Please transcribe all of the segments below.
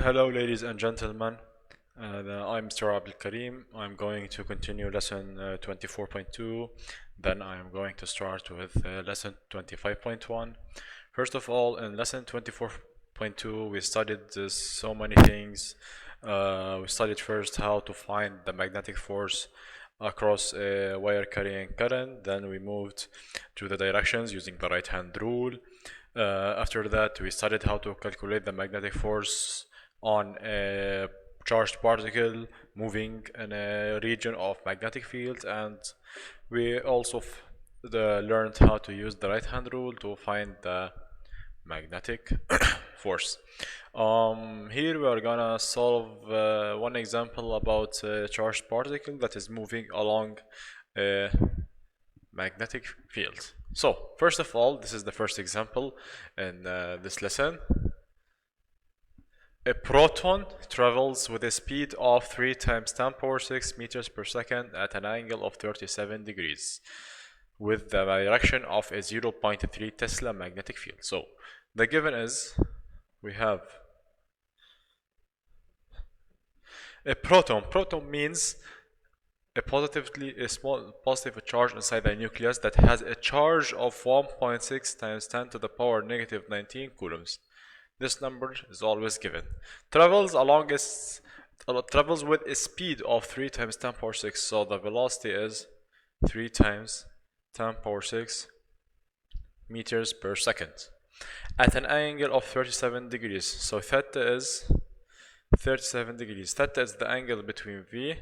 Hello ladies and gentlemen, I'm Mr. Abdul Karim. I'm going to continue lesson 24.2, then I'm going to start with lesson 25.1. First of all, in lesson 24.2 we studied so many things. We studied first how to find the magnetic force across a wire carrying current, then we moved to the directions using the right hand rule. After that we studied how to calculate the magnetic force on a charged particle moving in a region of magnetic field, and we also learned how to use the right hand rule to find the magnetic force. Here we are gonna solve one example about a charged particle that is moving along a magnetic field. So first of all, this is the first example in this lesson. A proton travels with a speed of 3 times 10 power 6 meters per second at an angle of 37 degrees with the direction of a 0.3 Tesla magnetic field. So the given is we have a proton. Proton means a small positive charge inside the nucleus that has a charge of 1.6 times 10 to the power negative 19 coulombs. This number is always given. Travels with a speed of 3 times 10 power 6. So the velocity is 3 times 10 power 6 meters per second at an angle of 37 degrees. So theta is 37 degrees. Theta is the angle between V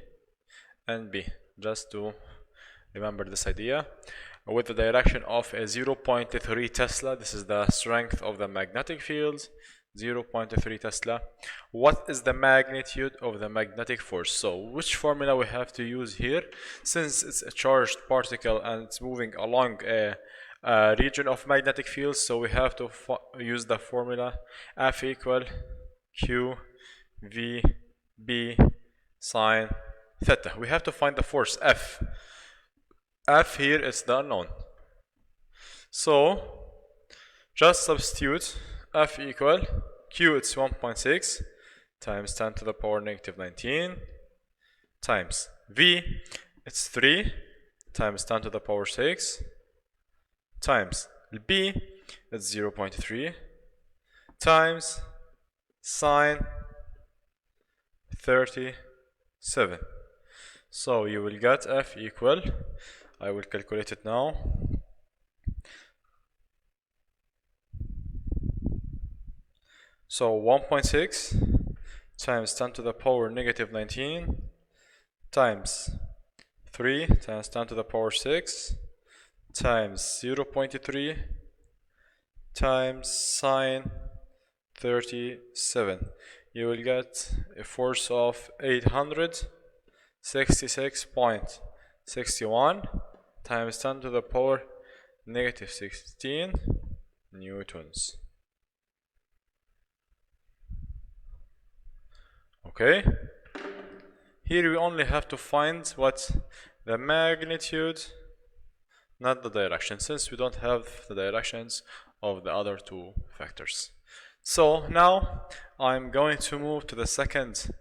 and B, just to remember this idea, with the direction of a 0.3 Tesla. This is the strength of the magnetic field, 0.3 Tesla. What is the magnitude of the magnetic force? So which formula we have to use here? Since it's a charged particle and it's moving along a region of magnetic field, so we have to use the formula F equal Q V B sine theta. We have to find the force F. F here is the unknown. So just substitute F equal Q, it's 1.6 times 10 to the power negative 19 times V, it's 3 times 10 to the power 6 times B, it's 0.3 times sine 37. So you will get F equal, I will calculate it now, so 1.6 times 10 to the power negative 19 times 3 times 10 to the power 6 times 0.3 times sine 37. You will get a force of 866.61 times 10 to the power negative 16 newtons. Okay, here we only have to find what the magnitude, not the direction, since we don't have the directions of the other two factors. So now I'm going to move to the second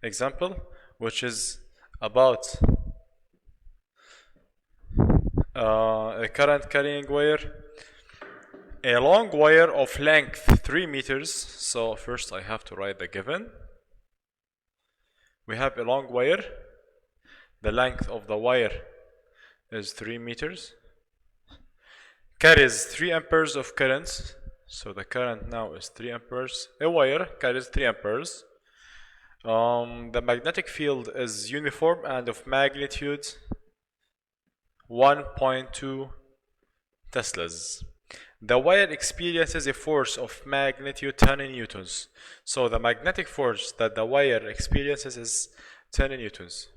example, which is about a current carrying wire, a long wire of length 3 meters. So first I have to write the given. We have a long wire, the length of the wire is 3 meters, carries 3 amperes of current. So the current now is 3 amperes. A wire carries 3 amperes. The magnetic field is uniform and of magnitude 1.2 Teslas. The wire experiences a force of magnitude 10 newtons. So the magnetic force that the wire experiences is 10 newtons.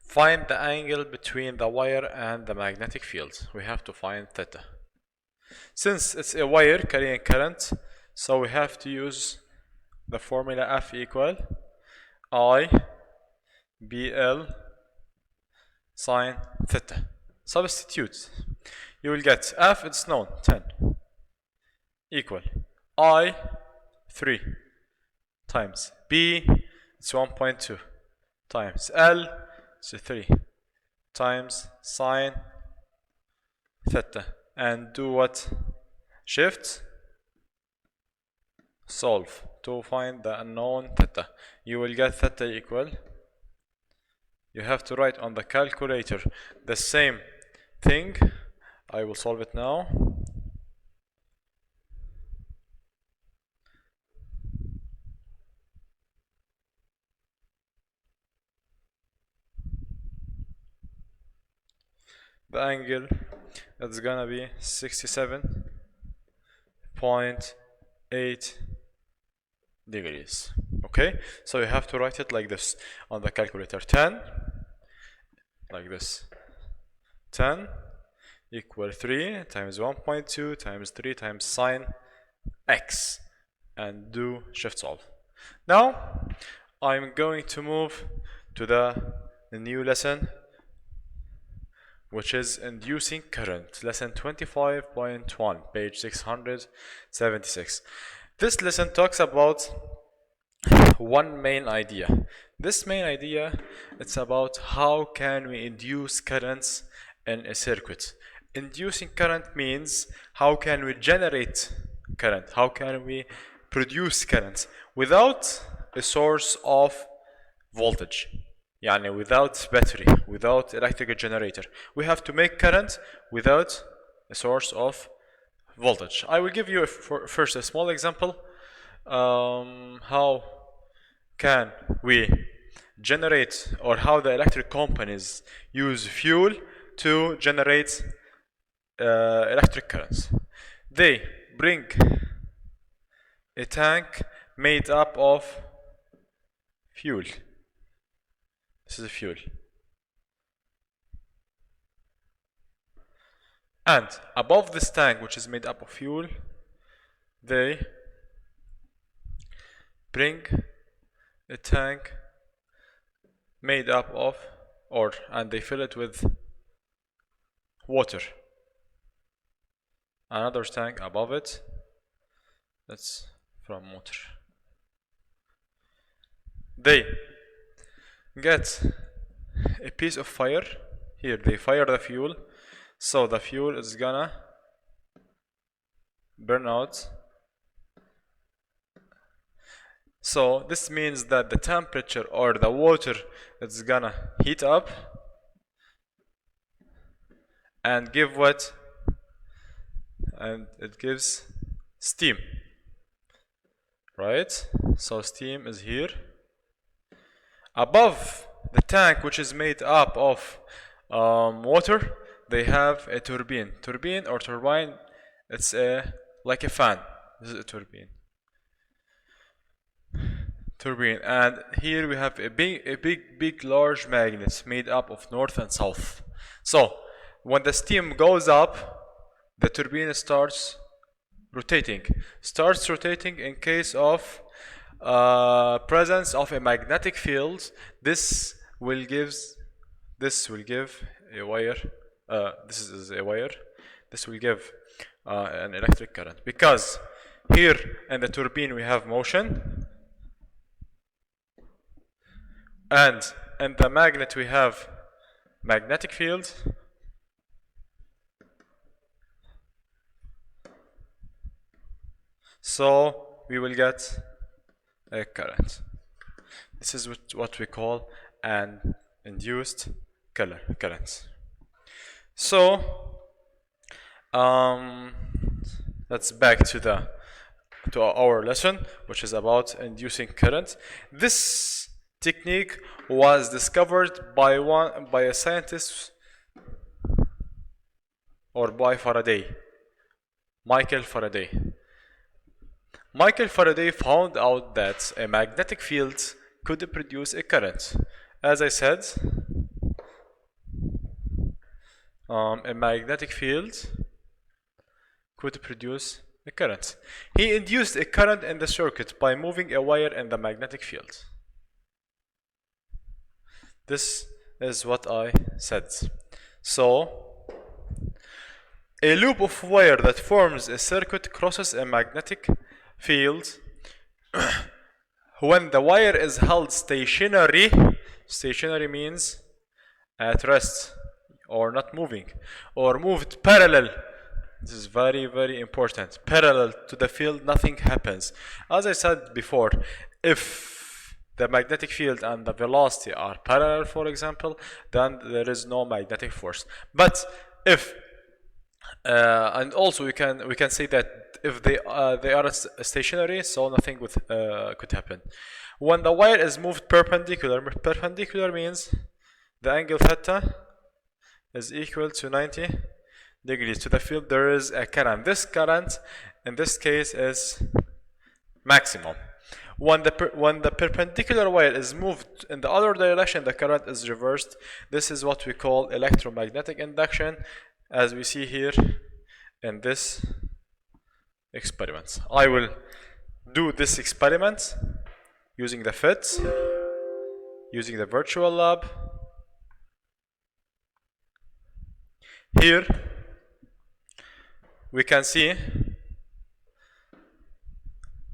Find the angle between the wire and the magnetic field. We have to find theta. Since it's a wire carrying current, so we have to use the formula F equal I BL sine theta. Substitute. You will get F, it's known, 10, equal I 3 times B, it's 1.2 times L, it's 3 times sine theta, and do what? Shift solve to find the unknown theta. You will get theta equal, you have to write on the calculator the same thing. I will solve it now. The angle is gonna be 67.8 degrees. Okay, so you have to write it like this on the calculator. 10 like this, 10 equal 3 times 1.2 times 3 times sine x, and do shift solve. Now I'm going to move to the new lesson, which is inducing current, lesson 25.1, page 676. This lesson talks about one main idea. This main idea, it's about how can we induce currents in a circuit. Inducing current means how can we generate current, how can we produce current without a source of voltage. Yani without battery, without electrical generator. We have to make current without a source of voltage. I will give you first a small example. How can we generate, or how the electric companies use fuel to generate electric currents. They bring a tank made up of fuel. This is a fuel. And above this tank, which is made up of fuel, they bring a tank made up of, and they fill it with water. Another tank above it, that's from water. They get a piece of fire. Here they fire the fuel, so the fuel is gonna burn out. So this means that the temperature or the water is gonna heat up and give what? And it gives steam, right? So steam is here. Above the tank, which is made up of water, they have a turbine. Turbine or turbine, it's like a fan. This is a turbine. And here we have a big large magnet made up of north and south. So when the steam goes up, the turbine starts rotating. In case of presence of a magnetic field. This will give a wire. This is a wire. This will give an electric current, because here in the turbine we have motion, and in the magnet we have magnetic field. So we will get a current. This is what we call an induced current. So let's back to our lesson, which is about inducing current. This technique was discovered by a scientist, or by Michael Faraday. Michael Faraday found out that a magnetic field could produce a current. As I said, a magnetic field could produce a current. He induced a current in the circuit by moving a wire in the magnetic field. This is what I said. So a loop of wire that forms a circuit crosses a magnetic field when the wire is held stationary, stationary means at rest or not moving, or moved parallel. This is very, very important. Parallel to the field, nothing happens. As I said before, if the magnetic field and the velocity are parallel, for example, then there is no magnetic force. But if and also we can say that if they are stationary, so nothing could happen. When the wire is moved perpendicular, perpendicular means the angle theta is equal to 90 degrees to the field. There is a current. This current in this case is maximum. When the perpendicular wire is moved in the other direction, the current is reversed. This is what we call electromagnetic induction, as we see here in this experiment. I will do this experiment using the FIT, using the virtual lab. Here we can see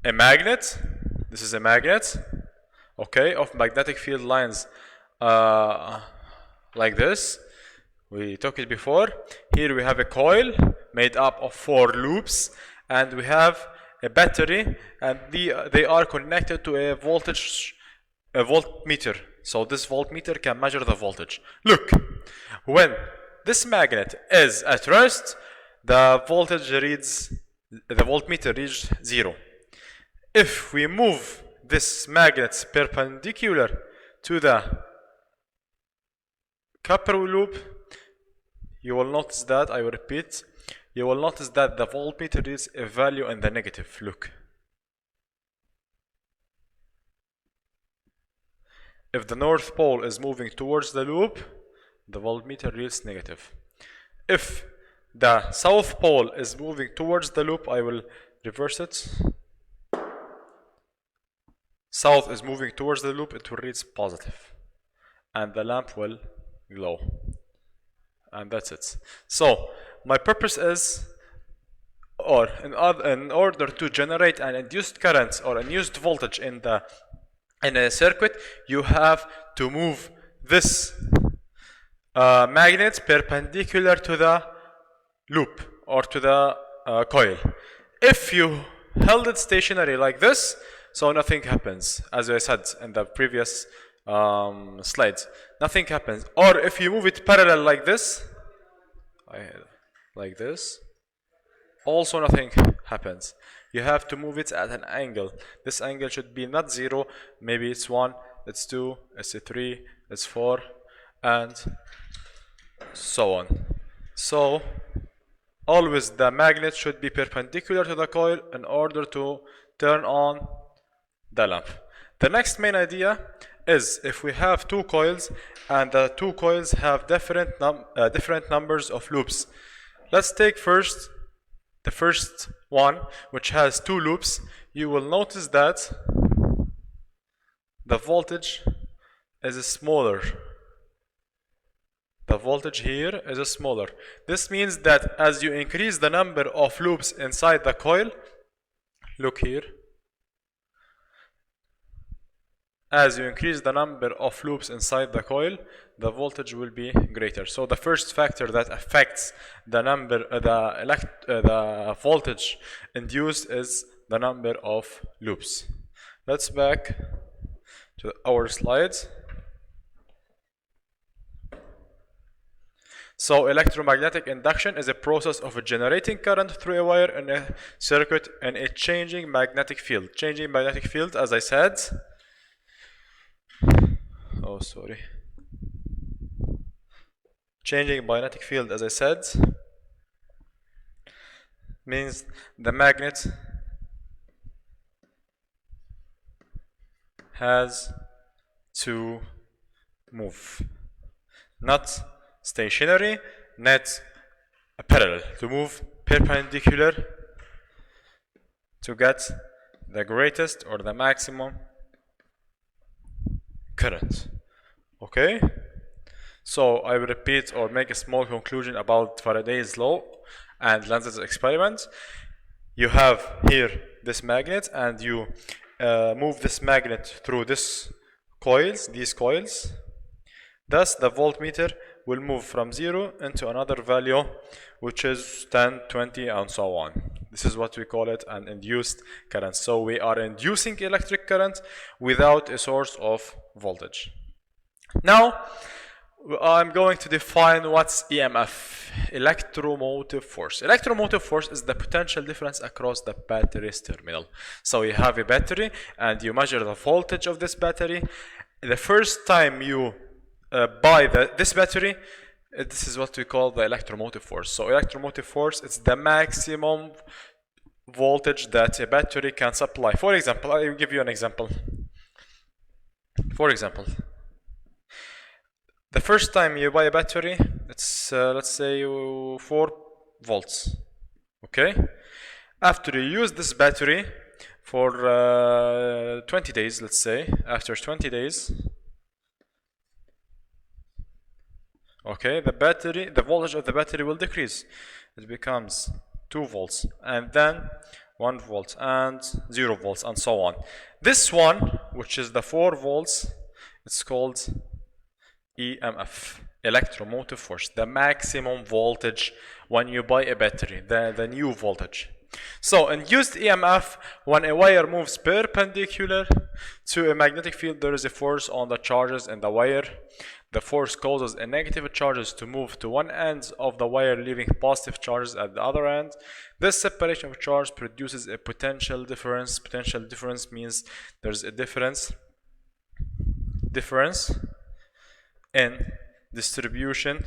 a magnet. This is a magnet, okay, of magnetic field lines like this. We took it before. Here we have a coil made up of 4 loops, and we have a battery, and they are connected to a voltmeter. So this voltmeter can measure the voltage. Look, when this magnet is at rest, the voltmeter reaches 0. If we move this magnet perpendicular to the copper loop, you will notice that, I will repeat, you will notice that the voltmeter is a value in the negative. Look. If the north pole is moving towards the loop, the voltmeter reads negative. If the south pole is moving towards the loop, I will reverse it. South is moving towards the loop, it will read positive, and the lamp will glow. And that's it. So my purpose is, in order to generate an induced current or induced voltage in a circuit, you have to move this magnet perpendicular to the loop or to the coil. If you held it stationary like this, so nothing happens, as I said in the previous slides. Nothing happens. Or if you move it parallel like this, also nothing happens. You have to move it at an angle. This angle should be not 0, maybe it's 1, it's 2, it's 3, it's 4, and so on. So always the magnet should be perpendicular to the coil in order to turn on the lamp. The next main idea is, if we have 2 coils and the 2 coils have different numbers of loops. Let's take first the first one, which has 2 loops. You will notice that the voltage is smaller. The voltage here is smaller. This means that as you increase the number of loops inside the coil, look here, as you increase the number of loops inside the coil, the voltage will be greater. So the first factor that affects the the voltage induced is the number of loops. Let's back to our slides. So electromagnetic induction is a process of generating current through a wire in a circuit in a changing magnetic field. Changing magnetic field, as I said, changing magnetic field, as I said, means the magnet has to move, not stationary, not parallel, to move perpendicular to get the greatest or the maximum current. Okay, so I will repeat or make a small conclusion about Faraday's law and Lenz's experiment. You have here this magnet, and you move this magnet through these coils, thus the voltmeter will move from 0 into another value, which is 10, 20, and so on. This is what we call it an induced current. So we are inducing electric current without a source of voltage. Now I'm going to define what's EMF, electromotive force. Electromotive force is the potential difference across the battery's terminal. So you have a battery and you measure the voltage of this battery. The first time you buy this battery, this is what we call the electromotive force. So electromotive force is the maximum voltage that a battery can supply. For example, I will give you an example. For example, the first time you buy a battery, it's let's say 4 volts. Okay? After you use this battery for 20 days, let's say, after 20 days, okay, the voltage of the battery will decrease. It becomes 2 volts, and then 1 volt, and 0 volts, and so on. This one, which is the 4 volts, it's called EMF, electromotive force, the maximum voltage when you buy a battery, the new voltage. So induced EMF, when a wire moves perpendicular to a magnetic field, there is a force on the charges in the wire. The force causes a negative charges to move to one end of the wire, leaving positive charges at the other end. This separation of charge produces a potential difference. Potential difference means there's a difference in distribution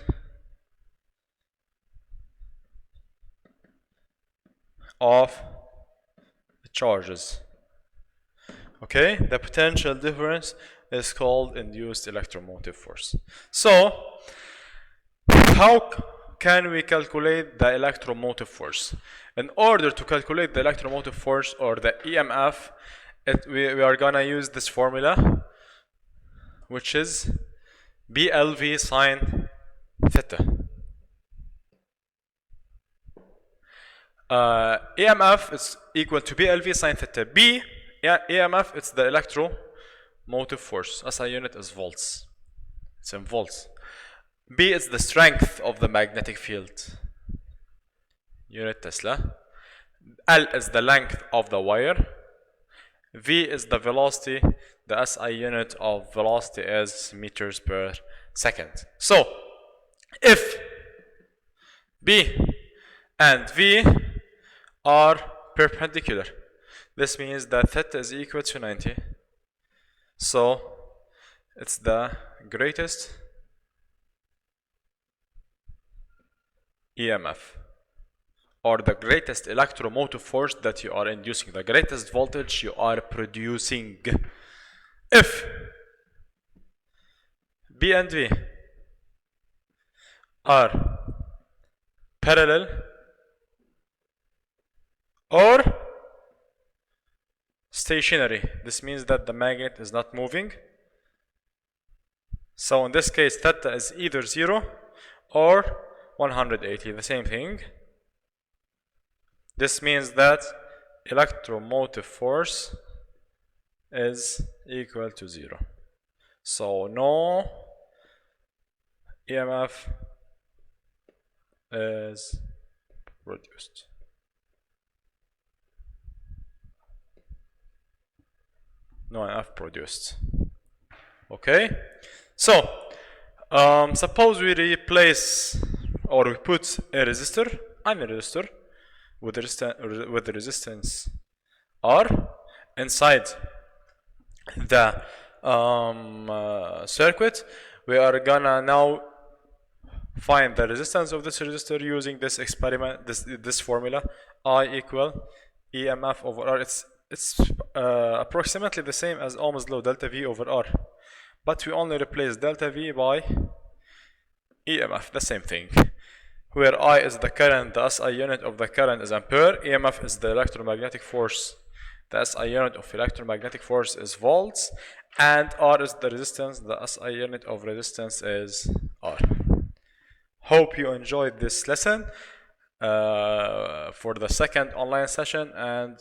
of the charges. Okay, the potential difference is called induced electromotive force. So how can we calculate the electromotive force? In order to calculate the electromotive force, or the EMF, we are gonna use this formula, which is BLV sine theta. EMF is equal to BLV sine theta. EMF, it's the electromotive force. SI unit is volts. It's in volts. B is the strength of the magnetic field, unit Tesla. L is the length of the wire. V is the velocity. The SI unit of velocity is meters per second. So if B and V are perpendicular, this means that theta is equal to 90. So it's the greatest EMF, or the greatest electromotive force that you are inducing, the greatest voltage you are producing. If B and V are parallel or stationary, this means that the magnet is not moving. So in this case, theta is either 0 or 180, the same thing. This means that electromotive force is equal to 0. So no EMF is produced. No EMF produced. Okay? So suppose we replace, or we put a resistor and a resistor with the resistance R inside the circuit. We are gonna now find the resistance of this resistor using this experiment, this formula, I equal EMF over R. It's approximately the same as Ohm's law, delta V over R, but we only replace delta V by EMF, the same thing, where I is the current, the SI unit of the current is ampere, EMF is the electromagnetic force, the SI unit of electromagnetic force is volts, and R is the resistance, the SI unit of resistance is R. Hope you enjoyed this lesson for the second online session, and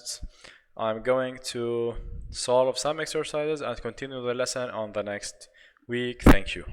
I'm going to solve some exercises and continue the lesson on the next week. Thank you.